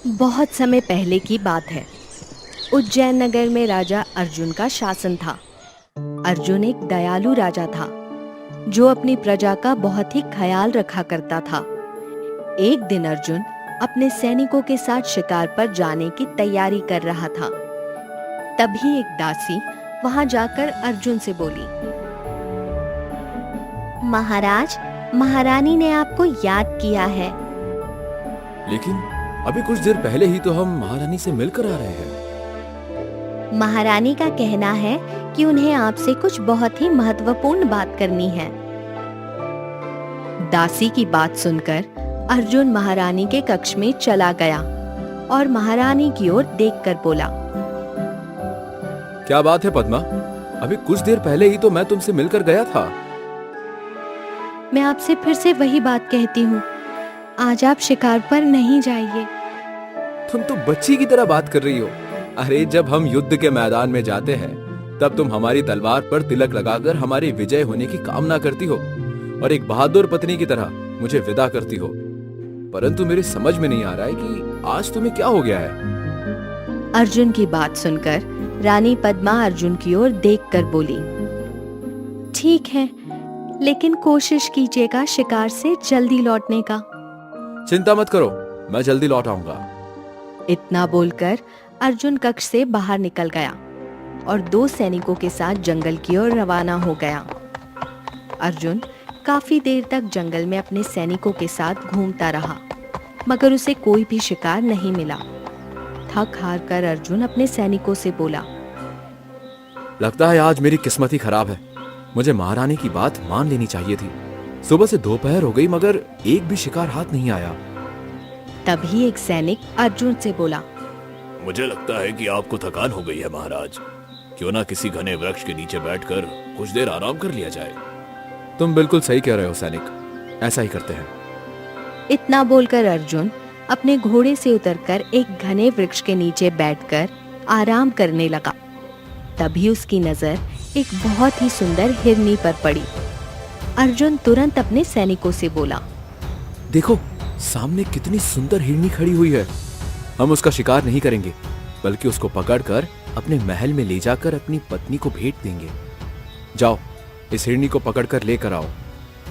बहुत समय पहले की बात है। उज्जैन नगर में राजा अर्जुन का शासन था। अर्जुन एक दयालु राजा था जो अपनी प्रजा का बहुत ही ख्याल रखा करता था। एक दिन अर्जुन अपने सैनिकों के साथ शिकार पर जाने की तैयारी कर रहा था। तभी एक दासी वहां जाकर अर्जुन से बोली, महाराज, महारानी ने आपको याद किया है। लेकिन अभी कुछ देर पहले ही तो हम महारानी से मिलकर आ रहे हैं। महारानी का कहना है कि उन्हें आपसे कुछ बहुत ही महत्वपूर्ण बात करनी है। दासी की बात सुनकर अर्जुन महारानी के कक्ष में चला गया और महारानी की ओर देखकर बोला, क्या बात है पद्मा? अभी कुछ देर पहले ही तो मैं तुमसे मिलकर गया था। मैं आपसे फिर से वही बात कहती हूँ, आज आप शिकार पर नहीं जाइए। तुम तो बच्ची की तरह बात कर रही हो। अरे जब हम युद्ध के मैदान में जाते हैं तब तुम हमारी तलवार पर तिलक लगाकर हमारी विजय होने की कामना करती हो और एक बहादुर पत्नी की तरह मुझे विदा करती हो। परंतु मेरी समझ में नहीं आ रहा है कि आज तुम्हें क्या हो गया है। अर्जुन की बात सुनकर रानी पद्मा अर्जुन की ओर देखकर बोली, ठीक है, लेकिन कोशिश कीजिएगा शिकार से जल्दी लौटने का। चिंता मत करो, मैं जल्दी लौट आऊंगा। इतना बोलकर अर्जुन कक्ष से बाहर निकल गया और 2 सैनिकों के साथ जंगल की ओर रवाना हो गया। अर्जुन काफी देर तक जंगल में अपने सैनिकों के साथ घूमता रहा, मगर उसे कोई भी शिकार नहीं मिला। थक हार कर अर्जुन अपने सैनिकों से बोला, लगता है आज मेरी किस्मत ही खराब है। मुझे महारानी की बात मान लेनी चाहिए थी। सुबह से दोपहर हो गई मगर एक भी शिकार हाथ नहीं आया। तभी एक सैनिक अर्जुन से बोला, मुझे लगता है कि आपको थकान हो गई है महाराज। क्यों ना किसी घने वृक्ष के नीचे बैठकर कुछ देर आराम कर लिया जाए। तुम बिल्कुल सही कह रहे हो सैनिक, ऐसा ही करते हैं। इतना बोलकर अर्जुन अपने घोड़े से उतरकर एक घने वृक्ष के नीचे बैठकर आराम करने लगा। तभी उसकी नजर एक बहुत ही सुंदर हिरनी पर पड़ी। अर्जुन तुरंत अपने सैनिकों से बोला, देखो सामने कितनी सुंदर हिरनी खड़ी हुई है। हम उसका शिकार नहीं करेंगे, बल्कि उसको पकड़कर अपने महल में ले जाकर अपनी पत्नी को भेंट देंगे। जाओ इस हिरनी को पकड़कर लेकर आओ।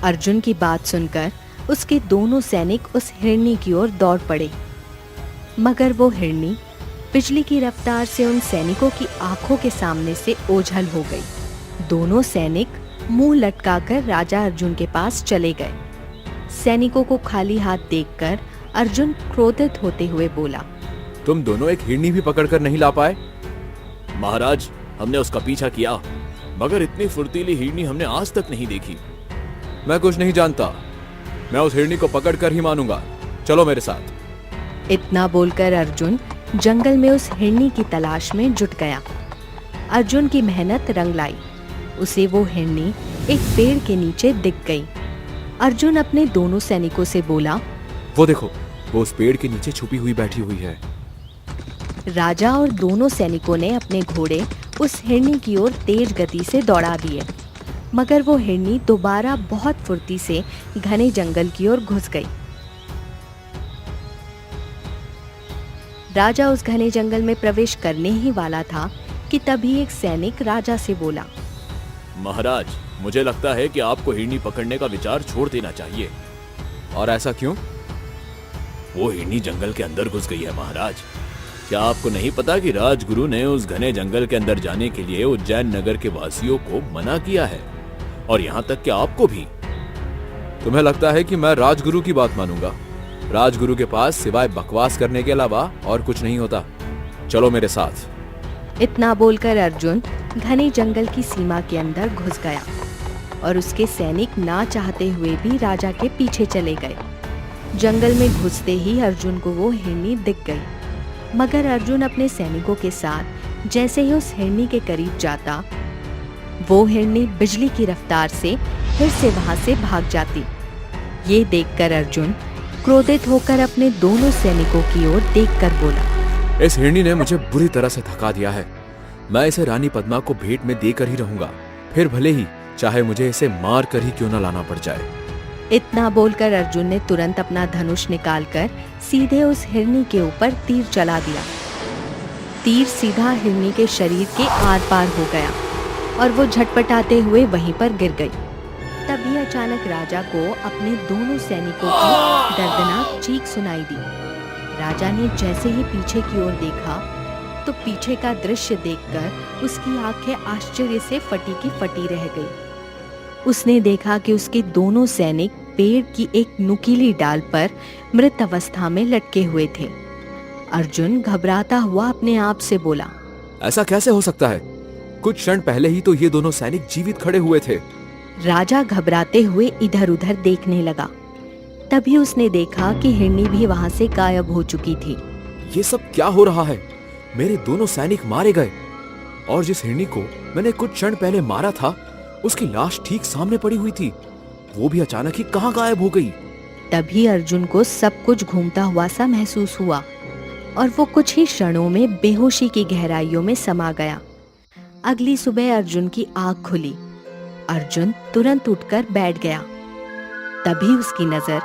अर्जुन की बात सुनकर उसके दोनों सैनिक उस हिरनी की ओर दौड़ पड़े, मगर वो हिरनी बिजली की रफ्तार से उन सैनिकों की आंखों के सामने से ओझल हो गई। दोनों सैनिक मुंह लटकाकर राजा अर्जुन के पास चले गए। सैनिकों को खाली हाथ देखकर अर्जुन क्रोधित होते हुए बोला, तुम दोनों एक हिरनी भी पकड़कर नहीं ला पाए? महाराज, हमने उसका पीछा किया, मगर इतनी फुर्तीली हिरनी हमने आज तक नहीं देखी। मैं कुछ नहीं जानता, मैं उस हिरनी को पकड़कर ही मानूंगा। चलो मेरे साथ। इतना बोलकर अर्जुन जंगल में उस हिरनी की तलाश में जुट गया। अर्जुन की मेहनत रंग लाई। उसे वो हिरनी एक पेड़ के नीचे दिख गई। अर्जुन अपने दोनों सैनिकों से बोला, वो देखो, वो उस पेड़ के नीचे छुपी हुई बैठी हुई है। राजा और दोनों सैनिकों ने अपने घोड़े उस हिरनी की ओर तेज गति से दौड़ा दिए, मगर वो हिरनी दोबारा बहुत फुर्ती से घने जंगल की ओर घुस गई। राजा उस घने जंगल में प्रवेश करने ही वाला था कि तभी एक सैनिक राजा से बोला, महाराज, मुझे लगता है कि आपको हिरनी पकड़ने का विचार छोड़ देना चाहिए। और ऐसा क्यों? वो हिरनी जंगल के अंदर घुस गई है महाराज। क्या आपको नहीं पता कि राजगुरु ने उस घने जंगल के अंदर जाने के लिए उज्जैन नगर के वासियों को मना किया है, और यहाँ तक कि आपको भी। तुम्हें लगता है कि मैं राजगुरु की बात मानूंगा? राजगुरु के पास सिवाय बकवास करने के अलावा और कुछ नहीं होता। चलो मेरे साथ। इतना बोलकर अर्जुन घने जंगल की सीमा के अंदर घुस गया और उसके सैनिक ना चाहते हुए भी राजा के पीछे चले गए। जंगल में घुसते ही अर्जुन को वो हिरनी दिख गई, मगर अर्जुन अपने सैनिकों के साथ जैसे ही उस हिरनी के करीब जाता, वो हिरनी बिजली की रफ्तार से फिर से वहां से भाग जाती। ये देखकर अर्जुन क्रोधित होकर अपने दोनों सैनिकों की ओर देखकर बोला, इस हिरनी ने मुझे बुरी तरह से थका दिया है। मैं इसे रानी पद्मा को भेंट में देकर ही रहूंगा, फिर भले ही चाहे मुझे इसे मार कर ही क्यों न लाना पड़ जाए। इतना बोलकर अर्जुन ने तुरंत अपना धनुष निकालकर सीधे उस हिरनी के ऊपर तीर चला दिया। तीर सीधा हिरनी के शरीर के आर पार हो गया और वो झटपटाते हुए वहीं पर गिर गई। तभी अचानक राजा को अपने दोनों सैनिकों की दर्दनाक चीख सुनाई दी। राजा ने जैसे ही पीछे की ओर देखा तो पीछे का दृश्य देखकर उसकी आंखें आश्चर्य से फटी की फटी रह गई। उसने देखा कि उसके दोनों सैनिक पेड़ की एक नुकीली डाल पर मृत अवस्था में लटके हुए थे। अर्जुन घबराता हुआ अपने आप से बोला, ऐसा कैसे हो सकता है? कुछ क्षण पहले ही तो ये दोनों सैनिक जीवित खड़े हुए थे। राजा घबराते हुए इधर उधर देखने लगा। तभी उसने देखा कि हिरनी भी वहां से गायब हो चुकी थी। ये सब क्या हो रहा है? मेरे दोनों सैनिक मारे गए और जिस हिरनी को मैंने कुछ क्षण पहले मारा था उसकी लाश ठीक सामने पड़ी हुई थी, वो भी अचानक ही कहाँ गायब हो गई? तभी अर्जुन को सब कुछ घूमता हुआ सा महसूस हुआ और वो कुछ ही क्षणों में बेहोशी की गहराइयों में समा गया। अगली सुबह अर्जुन की आंख खुली। अर्जुन तुरंत उठकर बैठ गया। तभी उसकी नजर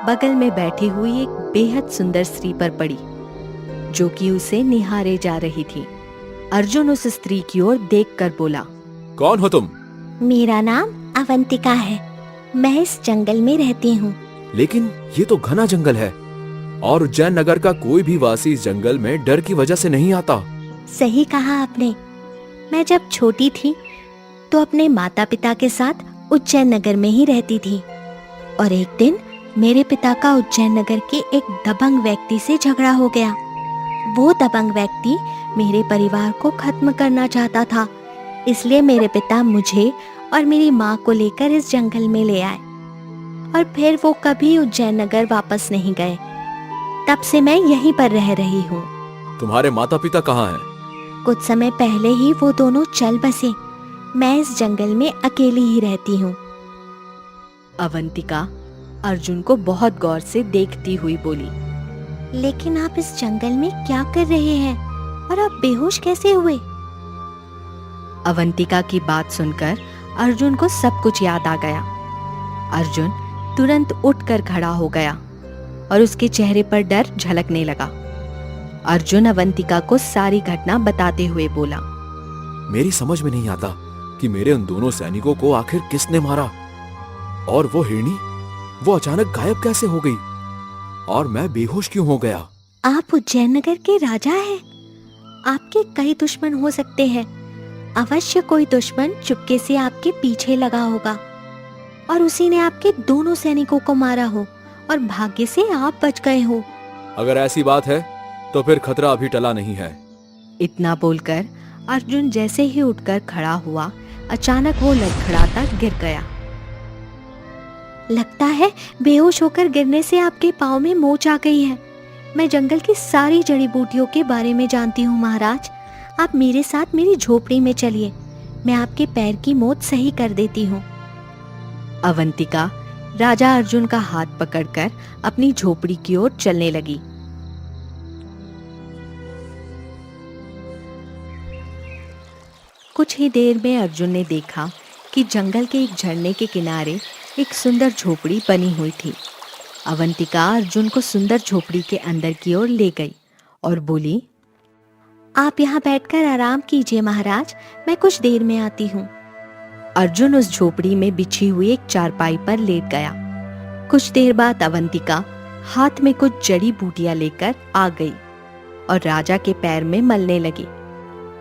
बगल में बैठी हुई एक बेहद सुंदर स्त्री पर पड़ी जो कि उसे निहारे जा रही थी। अर्जुन उस स्त्री की ओर देखकर बोला, कौन हो तुम? मेरा नाम अवंतिका है। मैं इस जंगल में रहती हूँ। लेकिन ये तो घना जंगल है और उज्जैन नगर का कोई भी वासी इस जंगल में डर की वजह से नहीं आता। सही कहा आपने। मैं जब छोटी थी तो अपने माता पिता के साथ उज्जैन नगर में ही रहती थी और एक दिन मेरे पिता का उज्जैन नगर के एक दबंग व्यक्ति से झगड़ा हो गया। वो दबंग व्यक्ति मेरे परिवार को खत्म करना चाहता था, इसलिए मेरे पिता मुझे और मेरी माँ को लेकर इस जंगल में ले आए और फिर वो कभी उज्जैन नगर वापस नहीं गए। तब से मैं यहीं पर रह रही हूँ। तुम्हारे माता पिता कहाँ हैं? कुछ समय पहले ही वो दोनों चल बसे। मैं इस जंगल में अकेली ही रहती हूँ। अवंतिका अर्जुन को बहुत गौर से देखती हुई बोली, लेकिन आप इस जंगल में क्या कर रहे हैं और आप बेहोश कैसे हुए? अवंतिका की बात सुनकर अर्जुन को सब कुछ याद आ गया। अर्जुन तुरंत उठकर खड़ा हो गया और उसके चेहरे पर डर झलकने लगा। अर्जुन अवंतिका को सारी घटना बताते हुए बोला, मेरी समझ में नहीं आता कि मेरे उन दोनों सैनिकों को आखिर किसने मारा और वो हिरनी वो अचानक गायब कैसे हो गई और मैं बेहोश क्यों हो गया? आप उज्जैन नगर के राजा हैं। आपके कई दुश्मन हो सकते हैं। अवश्य कोई दुश्मन चुपके से आपके पीछे लगा होगा और उसी ने आपके दोनों सैनिकों को मारा हो और भाग्य से आप बच गए हो। अगर ऐसी बात है तो फिर खतरा अभी टला नहीं है। इतना बोलकर अर्जुन जैसे ही उठकर खड़ा हुआ, अचानक वो लड़खड़ाता गिर गया। लगता है बेहोश होकर गिरने से आपके पाँव में मोच आ गई है। मैं जंगल की सारी जड़ी बूटियों के बारे में जानती हूँ महाराज। आप मेरे साथ मेरी झोपड़ी में चलिए, मैं आपके पैर की मोच सही कर देती हूँ। अवंतिका राजा अर्जुन का हाथ पकड़कर अपनी झोपड़ी की ओर चलने लगी। कुछ ही देर में अर्जुन ने देखा कि जंगल के एक झरने के किनारे एक सुंदर झोपड़ी बनी हुई थी। अवंतिका अर्जुन को सुंदर झोपड़ी के अंदर की ओर ले गई और बोली, आप यहाँ बैठकर आराम कीजिए महाराज, मैं कुछ देर में आती हूँ। अर्जुन उस झोपड़ी में बिछी हुई एक चारपाई पर लेट गया। कुछ देर बाद अवंतिका हाथ में कुछ जड़ी बूटियां लेकर आ गई और राजा के पैर में मलने लगी।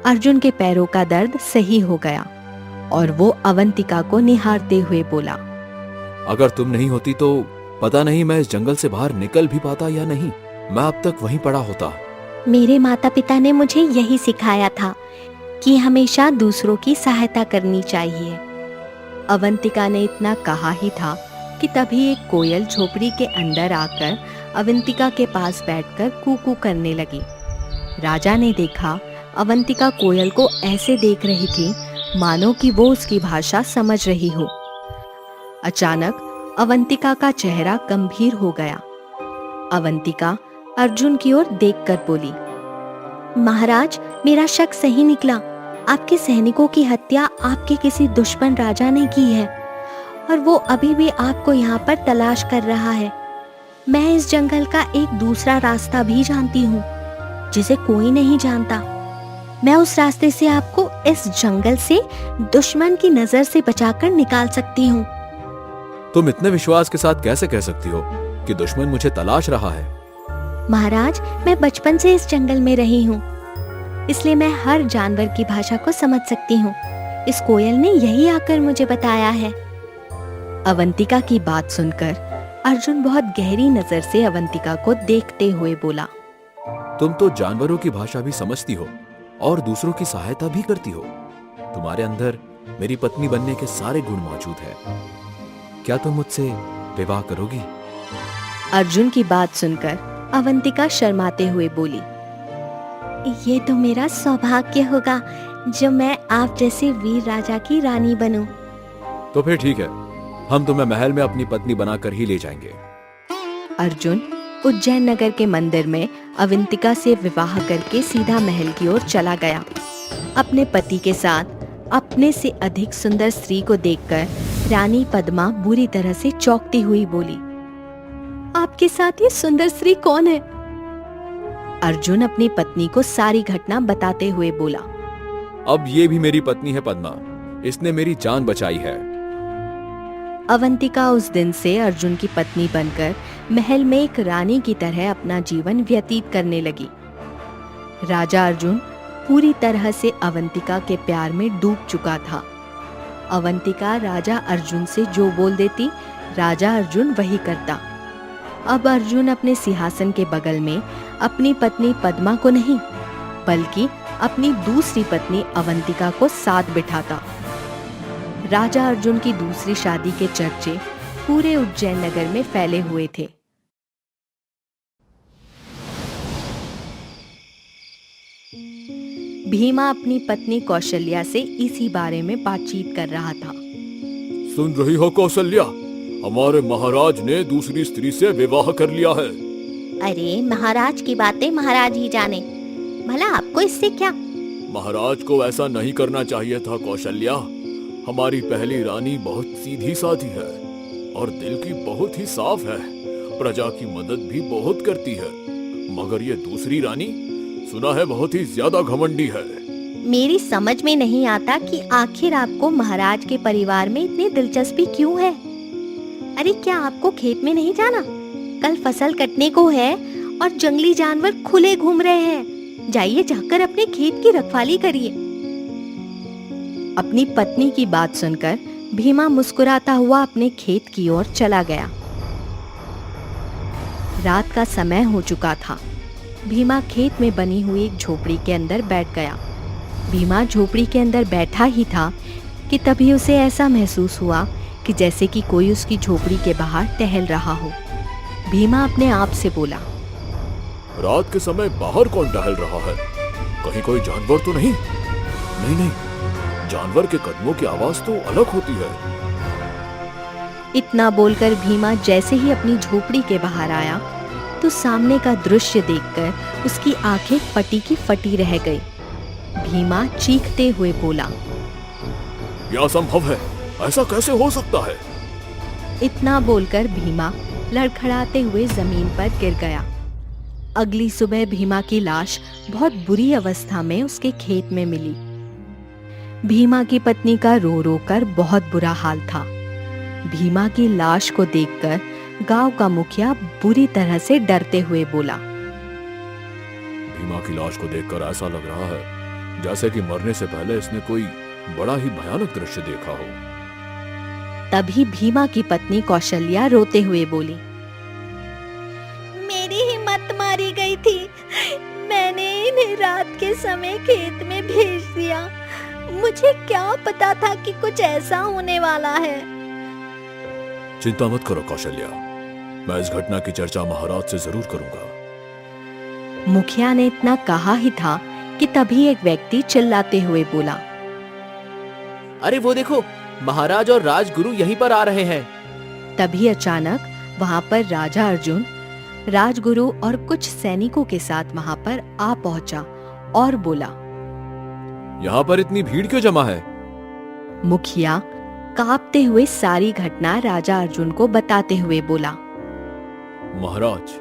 अर्जुन के पैरों का दर्द सही हो गया और वो अवंतिका को निहारते हुए बोला, अगर तुम नहीं होती तो पता नहीं मैं इस जंगल से बाहर निकल भी पाता या नहीं। मैं अब तक वहीं पड़ा होता। मेरे माता पिता ने मुझे यही सिखाया था कि हमेशा दूसरों की सहायता करनी चाहिए। अवंतिका ने इतना कहा ही था कि तभी एक कोयल झोपड़ी के अंदर आकर अवंतिका के पास बैठकर कूकू करने लगी। राजा ने देखा अवंतिका कोयल को ऐसे देख रही थी मानो कि वो उसकी भाषा समझ रही हो। अचानक अवंतिका का चेहरा गंभीर हो गया। अवंतिका अर्जुन की ओर देखकर बोली, महाराज मेरा शक सही निकला। आपके सैनिकों की हत्या आपके किसी दुश्मन राजा ने की है और वो अभी भी आपको यहाँ पर तलाश कर रहा है। मैं इस जंगल का एक दूसरा रास्ता भी जानती हूँ जिसे कोई नहीं जानता। मैं उस रास्ते से आपको इस जंगल से दुश्मन की नजर से बचाकर निकाल सकती हूँ। तुम इतने विश्वास के साथ कैसे कह सकती हो कि दुश्मन मुझे तलाश रहा है? महाराज, मैं बचपन से इस जंगल में रही हूँ, इसलिए मैं हर जानवर की भाषा को समझ सकती हूँ। इस कोयल ने यही आकर मुझे बताया है। अवंतिका की बात सुनकर अर्जुन बहुत गहरी नजर से अवंतिका को देखते हुए बोला, तुम तो जानवरों की भाषा भी समझती हो और दूसरों की सहायता भी करती हो। तुम्हारे अंदर मेरी पत्नी बनने के सारे गुण मौजूद है। क्या तुम मुझसे विवाह करोगी? अर्जुन की बात सुनकर अवंतिका शर्माते हुए बोली, ये तो मेरा सौभाग्य होगा जो मैं आप जैसे वीर राजा की रानी बनूं। तो फिर ठीक है, हम तुम्हें महल में अपनी पत्नी बनाकर ही ले जाएंगे। अर्जुन उज्जैन नगर के मंदिर में अवंतिका से विवाह करके सीधा महल की ओर चला गया। अपने पति के साथ अपने से अधिक सुंदर स्त्री को देखकर रानी पद्मा बुरी तरह से चौंकती हुई बोली, आपके साथ ये सुंदर स्त्री कौन है? अर्जुन अपनी पत्नी को सारी घटना बताते हुए बोला, अब ये भी मेरी पत्नी है पद्मा, इसने मेरी जान बचाई है। अवंतिका उस दिन से अर्जुन की पत्नी बनकर महल में एक रानी की तरह अपना जीवन व्यतीत करने लगी। राजा अर्जुन पूरी तरह से अवंतिका के प्यार में डूब चुका था। अवंतिका राजा अर्जुन से जो बोल देती, राजा अर्जुन वही करता। अब अर्जुन अपने सिंहासन के बगल में अपनी पत्नी पद्मा को नहीं, बल्कि अपनी दूसरी पत्नी अवंतिका को साथ बिठाता। राजा अर्जुन की दूसरी शादी के चर्चे पूरे उज्जैन नगर में फैले हुए थे। भीमा अपनी पत्नी कौशल्या से इसी बारे में बातचीत कर रहा था। सुन रही हो कौशल्या, हमारे महाराज ने दूसरी स्त्री से विवाह कर लिया है। अरे महाराज की बातें महाराज ही जाने, भला आपको इससे क्या? महाराज को ऐसा नहीं करना चाहिए था कौशल्या। हमारी पहली रानी बहुत सीधी साधी है और दिल की बहुत ही साफ है, प्रजा की मदद भी बहुत करती है। मगर ये दूसरी रानी सुना है बहुत ही ज्यादा घमंडी है। मेरी समझ में नहीं आता कि आखिर आपको महाराज के परिवार में इतनी दिलचस्पी क्यों है। अरे क्या आपको खेत में नहीं जाना? कल फसल कटने को है और जंगली जानवर खुले घूम रहे हैं। जाइए, जाकर अपने खेत की रखवाली करिए। अपनी पत्नी की बात सुनकर भीमा मुस्कुराता हुआ अपने खेत की ओर चला गया। रात का समय हो चुका था। भीमा खेत में बनी हुई एक झोपड़ी के अंदर बैठ गया। भीमा झोपड़ी के अंदर बैठा ही था कि तभी उसे ऐसा महसूस हुआ कि जैसे कि कोई उसकी झोपड़ी के बाहर टहल रहा हो। भीमा अपने आप से बोला, रात के समय बाहर कौन टहल रहा है? कहीं कोई जानवर तो नहीं? नहीं नहीं, जानवर के कदमों की आवाज तो अलग होती है। इतना बोलकर भीमा जैसे ही अपनी झोपड़ी के बाहर आया तो सामने का दृश्य देखकर उसकी आंखें फटी की फटी रह गई। भीमा चीखते हुए बोला, यह असंभव है, ऐसा कैसे हो सकता है? इतना बोलकर भीमा लड़खड़ाते हुए जमीन पर गिर गया। अगली सुबह भीमा की लाश बहुत बुरी अवस्था में उसके खेत में मिली। भीमा की पत्नी का रो रो कर बहुत बुरा हाल था। भीमा की लाश को देखकर गांव का मुखिया बुरी तरह से डरते हुए बोला, भीमा की लाश को देखकर ऐसा लग रहा है जैसे कि मरने से पहले इसने कोई बड़ा ही भयानक दृश्य देखा हो। तभी भीमा की पत्नी कौशल्या रोते हुए बोली, मेरी हिम्मत मारी गई थी। मैंने इन्हें रात के समय खेत में भेज दिया। मुझे क्या पता था कि कुछ ऐसा होने वाला है। चिंता मत करो कौशल्या, मैं इस घटना की चर्चा महाराज से जरूर करूंगा। मुखिया ने इतना कहा ही था कि तभी एक व्यक्ति चिल्लाते हुए बोला, अरे वो देखो, महाराज और राजगुरु यहीं पर आ रहे हैं। तभी अचानक वहां पर राजा अर्जुन राजगुरु और कुछ सैनिकों के साथ वहां पर आ पहुंचा और बोला, यहाँ पर इतनी भीड़ क्यों जमा है? मुखिया कांपते हुए सारी घटना राजा अर्जुन को बताते हुए बोला। महाराज,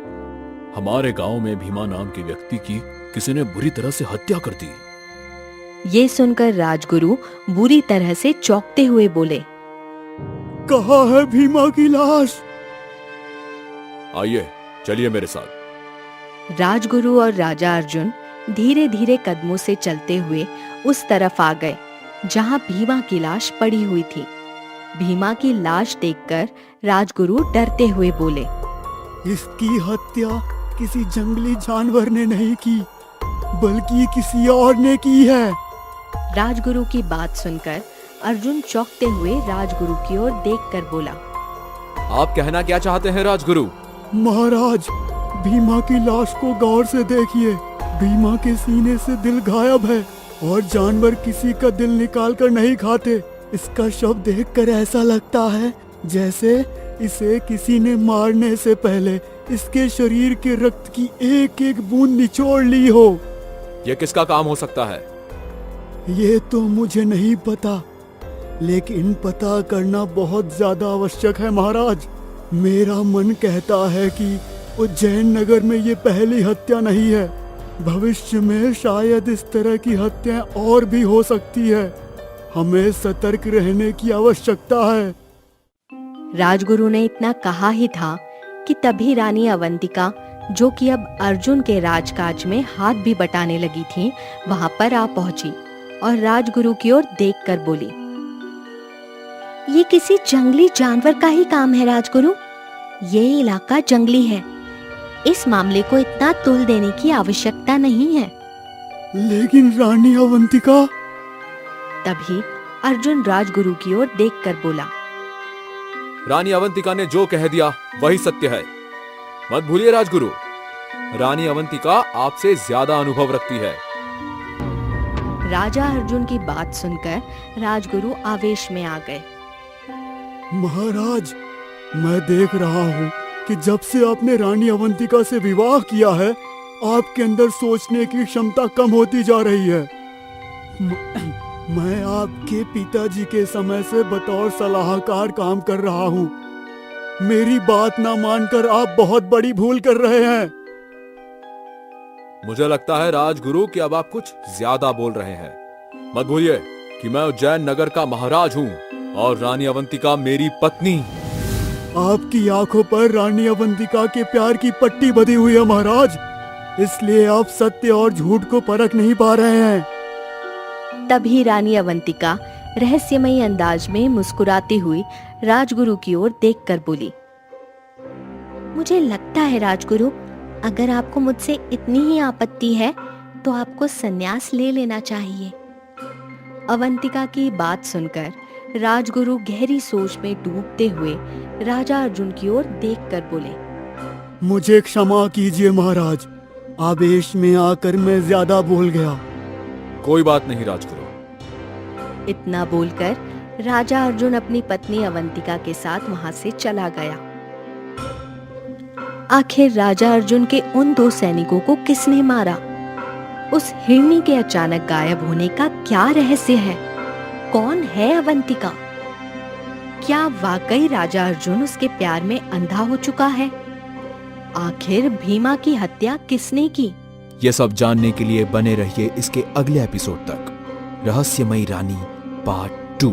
हमारे गांव में भीमा नाम के व्यक्ति की किसी ने बुरी तरह से हत्या कर दी। ये सुनकर राजगुरु बुरी तरह से चौंकते हुए बोले। कहाँ है भीमा की लाश? आइए, चलिए मेरे साथ। राजगुरु और राजा अर्जुन धीरे धीरे कदमों से चलते हुए उस तरफ आ गए जहां भीमा की लाश पड़ी हुई थी। भीमा की लाश देखकर राजगुरु डरते हुए बोले। इसकी हत्या किसी जंगली जानवर ने नहीं की, बल्कि किसी और ने की है। राजगुरु की बात सुनकर अर्जुन चौंकते हुए राजगुरु की ओर देखकर बोला। आप कहना क्या चाहते हैं राजगुरु? महाराज, भीमा की लाश को गौर से देखिए। भीमा के सीने से दिल गायब है और जानवर किसी का दिल निकाल कर नहीं खाते। इसका शव देखकर ऐसा लगता है जैसे इसे किसी ने मारने से पहले इसके शरीर के रक्त की एक एक बूंद निचोड़ ली हो। यह किसका काम हो सकता है? ये तो मुझे नहीं पता, लेकिन पता करना बहुत ज्यादा आवश्यक है महाराज। मेरा मन कहता है कि उज्जैन नगर में ये पहली हत्या नहीं है। भविष्य में शायद इस तरह की हत्याएं और भी हो सकती है। हमें सतर्क रहने की आवश्यकता है। राजगुरु ने इतना कहा ही था कि तभी रानी अवंतिका, जो कि अब अर्जुन के राजकाज में हाथ भी बटाने लगी थी, वहां पर आ पहुंची और राजगुरु की ओर देखकर बोली। ये किसी जंगली जानवर का ही काम है राजगुरु। ये इलाका जंगली है, इस मामले को इतना तुल देने की आवश्यकता नहीं है। लेकिन रानी अवंतिका। तभी अर्जुन राजगुरु की ओर देखकर बोला। रानी अवंतिका ने जो कह दिया वही सत्य है। मत भूलिए राजगुरु, रानी अवंतिका आपसे ज्यादा अनुभव रखती है। राजा अर्जुन की बात सुनकर राजगुरु आवेश में आ गए। महाराज, मैं देख रहा हूँ कि जब से आपने रानी अवंतिका से विवाह किया है, आपके अंदर सोचने की क्षमता कम होती जा रही है। मैं आपके पिताजी के समय से बतौर सलाहकार काम कर रहा हूँ। मेरी बात ना मानकर आप बहुत बड़ी भूल कर रहे हैं। मुझे लगता है राजगुरु कि अब आप कुछ ज्यादा बोल रहे हैं। मत भूलिए कि मैं उज्जैन नगर का महाराज हूँ और रानी अवंतिका मेरी पत्नी। आपकी आंखों पर रानी अवंतिका के प्यार की पट्टी बंधी हुई है महाराज, इसलिए आप सत्य और झूठ को परख नहीं पा रहे हैं। तभी रानी अवंतिका रहस्यमयी अंदाज में मुस्कुराती हुई राजगुरु की ओर देखकर बोली। मुझे लगता है राजगुरु, अगर आपको मुझसे इतनी ही आपत्ति है तो आपको संन्यास ले लेना चाहिए। अवंतिका की बात सुनकर राजगुरु गहरी सोच में डूबते हुए राजा अर्जुन की ओर देखकर बोले। मुझे क्षमा कीजिए महाराज, आवेश में आकर मैं ज्यादा बोल गया। कोई बात नहीं राजगुरु। इतना बोलकर राजा अर्जुन अपनी पत्नी अवंतिका के साथ वहां से चला गया। आखिर राजा अर्जुन के उन दो सैनिकों को किसने मारा? उस हिरनी के अचानक गायब होने का क्या रहस्य है? कौन है अवंतिका? क्या वाकई राजा अर्जुन उसके प्यार में अंधा हो चुका है? आखिर भीमा की हत्या किसने की? ये सब जानने के लिए बने रहिए इसके अगले एपिसोड तक। रहस्यमयी रानी पार्ट 2।